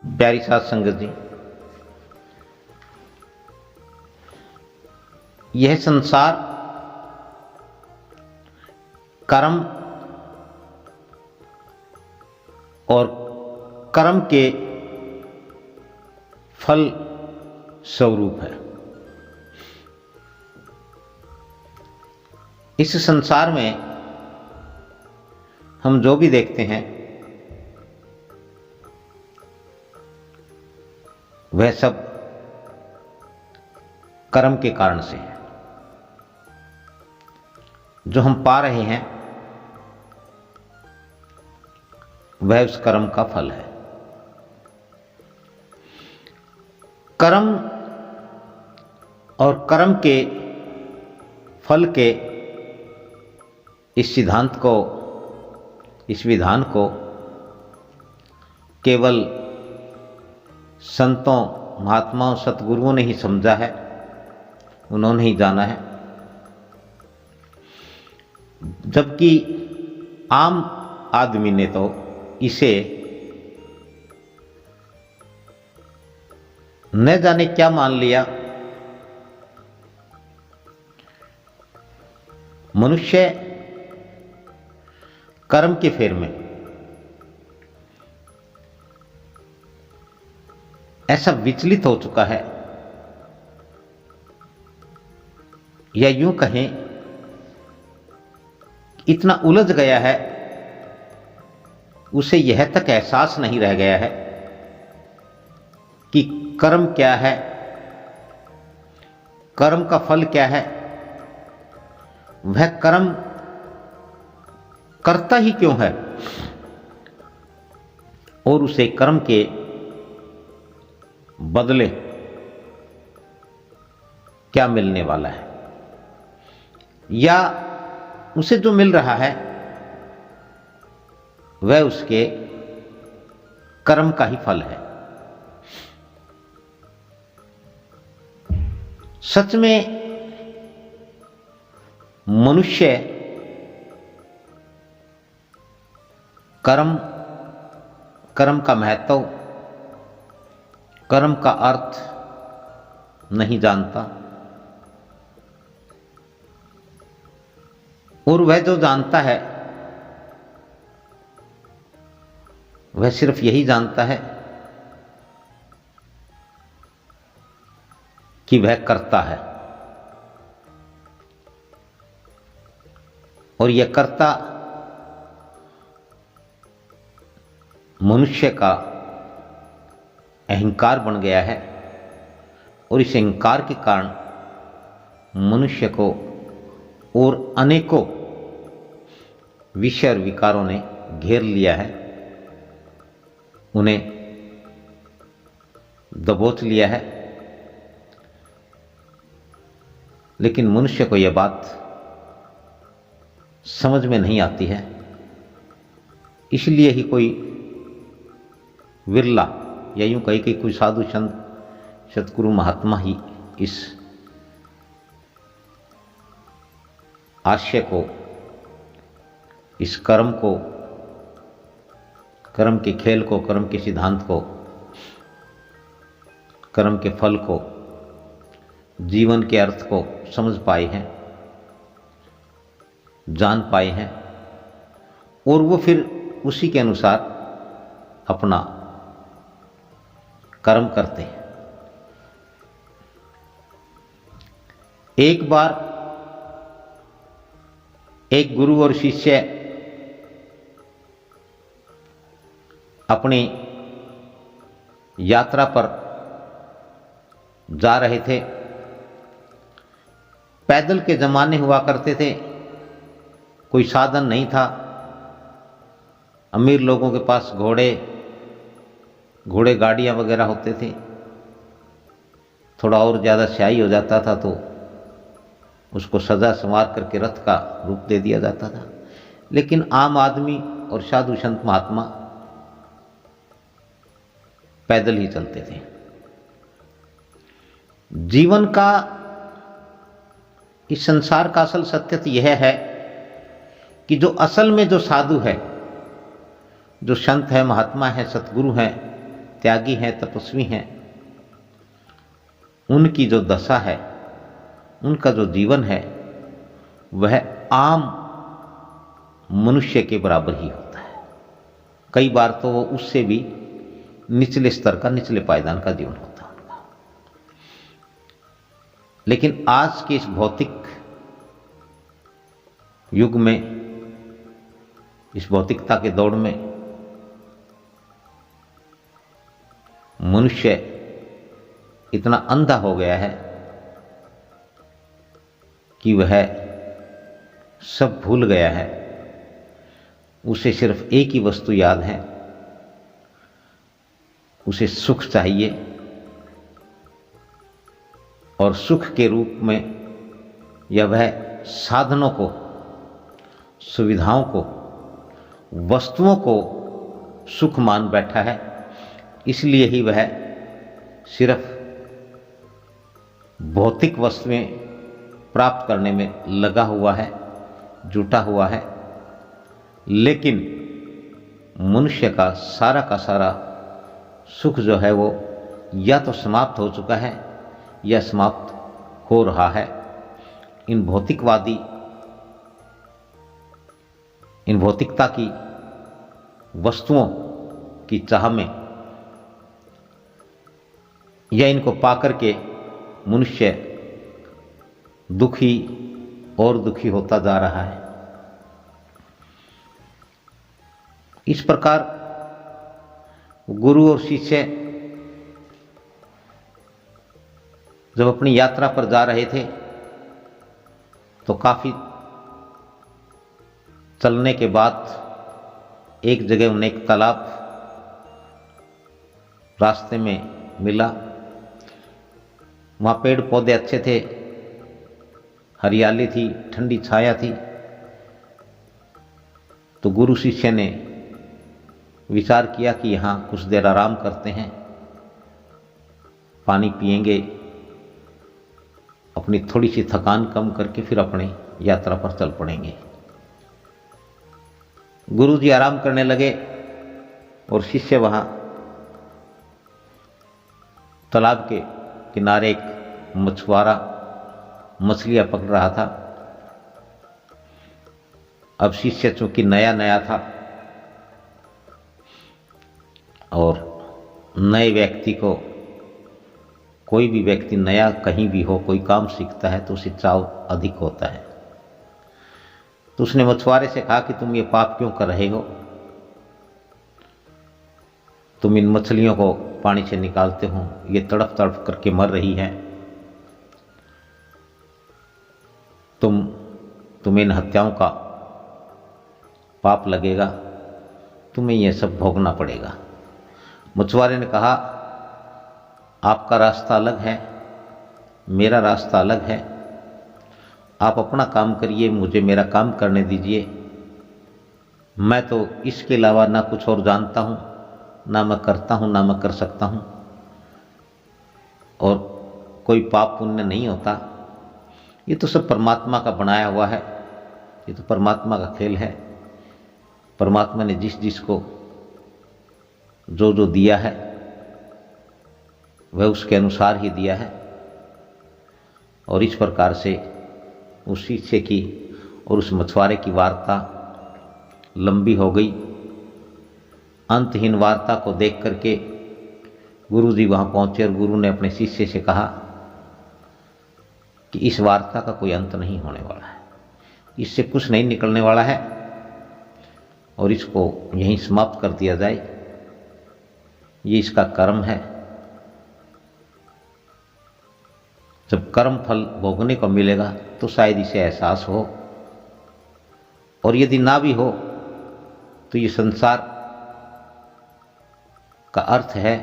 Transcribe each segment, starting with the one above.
प्यारी साध संगत जी, यह संसार कर्म और कर्म के फल स्वरूप है। इस संसार में हम जो भी देखते हैं वह सब कर्म के कारण से है। जो हम पा रहे हैं वह उस कर्म का फल है। कर्म और कर्म के फल के इस सिद्धांत को, इस विधान को केवल संतों, महात्माओं, सतगुरुओं ने ही समझा है, उन्होंने ही जाना है। जबकि आम आदमी ने तो इसे न जाने क्या मान लिया। मनुष्य कर्म के फेर में ऐसा विचलित हो चुका है, या यूं कहें इतना उलझ गया है, उसे यह तक एहसास नहीं रह गया है कि कर्म क्या है, कर्म का फल क्या है, वह कर्म करता ही क्यों है और उसे कर्म के बदले क्या मिलने वाला है, या उसे जो मिल रहा है वह उसके कर्म का ही फल है। सच में मनुष्य कर्म, कर्म का महत्व, कर्म का अर्थ नहीं जानता, और वह जो जानता है वह सिर्फ यही जानता है कि वह करता है, और यह करता मनुष्य का अहंकार बन गया है, और इस अहंकार के कारण मनुष्य को और अनेकों विषय और विकारों ने घेर लिया है, उन्हें दबोच लिया है। लेकिन मनुष्य को यह बात समझ में नहीं आती है, इसलिए ही कोई विरला, या यूं कही कि कोई साधु संत, सतगुरु, महात्मा ही इस आशय को, इस कर्म को, कर्म के खेल को, कर्म के सिद्धांत को, कर्म के फल को, जीवन के अर्थ को समझ पाए हैं, जान पाए हैं, और वो फिर उसी के अनुसार अपना कर्म करते हैं। एक बार एक गुरु और शिष्य अपनी यात्रा पर जा रहे थे। पैदल के जमाने हुआ करते थे, कोई साधन नहीं था। अमीर लोगों के पास घोड़े गाड़ियां वगैरह होते थे। थोड़ा और ज़्यादा स्याही हो जाता था तो उसको सजा संवार करके रथ का रूप दे दिया जाता था। लेकिन आम आदमी और साधु संत महात्मा पैदल ही चलते थे। जीवन का, इस संसार का असल सत्य तो यह है कि जो असल में जो साधु है, जो संत है, महात्मा है, सतगुरु हैं, त्यागी हैं, तपस्वी हैं, उनकी जो दशा है, उनका जो जीवन है, वह आम मनुष्य के बराबर ही होता है। कई बार तो वो उससे भी निचले स्तर का, निचले पायदान का जीवन होता है उनका। लेकिन आज के इस भौतिक युग में, इस भौतिकता के दौड़ में मनुष्य इतना अंधा हो गया है कि वह सब भूल गया है। उसे सिर्फ एक ही वस्तु याद है, उसे सुख चाहिए, और सुख के रूप में या वह साधनों को, सुविधाओं को, वस्तुओं को सुख मान बैठा है। इसलिए ही वह सिर्फ भौतिक वस्तुएं प्राप्त करने में लगा हुआ है, जुटा हुआ है। लेकिन मनुष्य का सारा सुख जो है वो या तो समाप्त हो चुका है या समाप्त हो रहा है। इन भौतिकता की वस्तुओं की चाह में या इनको पाकर के मनुष्य दुखी और दुखी होता जा रहा है। इस प्रकार गुरु और शिष्य जब अपनी यात्रा पर जा रहे थे तो काफी चलने के बाद एक जगह उन्हें एक तालाब रास्ते में मिला। वहाँ पेड़ पौधे अच्छे थे, हरियाली थी, ठंडी छाया थी। तो गुरु शिष्य ने विचार किया कि यहाँ कुछ देर आराम करते हैं, पानी पिएंगे, अपनी थोड़ी सी थकान कम करके फिर अपनी यात्रा पर चल पड़ेंगे। गुरु जी आराम करने लगे और शिष्य वहाँ तालाब के किनारे एक मछुआरा मछलियां पकड़ रहा था। अब शिष्य चूंकि नया नया था और नए व्यक्ति को, कोई भी व्यक्ति नया कहीं भी हो, कोई काम सीखता है तो उसे चाव अधिक होता है। तो उसने मछुआरे से कहा कि तुम ये पाप क्यों कर रहे हो? तुम इन मछलियों को पानी से निकालते हो, ये तड़प तड़प करके मर रही है, तुम्हें इन हत्याओं का पाप लगेगा, तुम्हें यह सब भोगना पड़ेगा। मछुआरे ने कहा, आपका रास्ता अलग है, मेरा रास्ता अलग है, आप अपना काम करिए, मुझे मेरा काम करने दीजिए। मैं तो इसके अलावा ना कुछ और जानता हूँ, ना मैं करता हूँ, ना मैं कर सकता हूँ, और कोई पाप पुण्य नहीं होता। ये तो सब परमात्मा का बनाया हुआ है, ये तो परमात्मा का खेल है। परमात्मा ने जिस जिसको जो जो दिया है वह उसके अनुसार ही दिया है। और इस प्रकार से उस शिष्य की और उस मछुआरे की वार्ता लंबी हो गई। अंतहीन वार्ता को देख करके गुरु जी वहाँ पहुँचे और गुरु ने अपने शिष्य से कहा कि इस वार्ता का कोई अंत नहीं होने वाला है, इससे कुछ नहीं निकलने वाला है और इसको यहीं समाप्त कर दिया जाए। ये इसका कर्म है, जब कर्म फल भोगने को मिलेगा तो शायद इसे एहसास हो, और यदि ना भी हो तो ये संसार का अर्थ है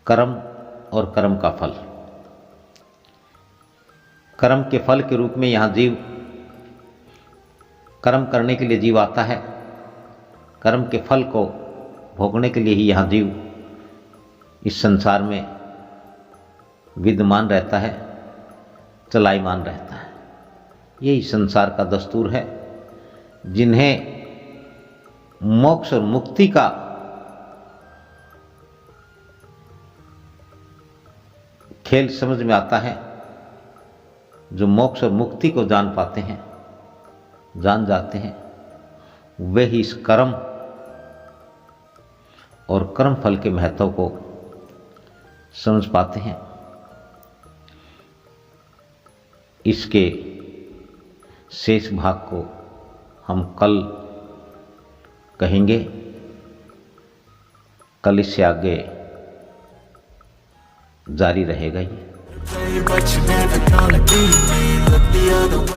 कर्म और कर्म का फल। कर्म के फल के रूप में यहाँ जीव, कर्म करने के लिए जीव आता है, कर्म के फल को भोगने के लिए ही यहाँ जीव इस संसार में विद्यमान रहता है, चलायमान रहता है। यही संसार का दस्तूर है। जिन्हें मोक्ष और मुक्ति का खेल समझ में आता है। जो मोक्ष और मुक्ति को जान पाते हैं, जान जाते हैं, वे ही इस कर्म और कर्म फल के महत्व को समझ पाते हैं। इसके शेष भाग को हम कल कहेंगे। कल इससे आगे जारी रहेगा ये।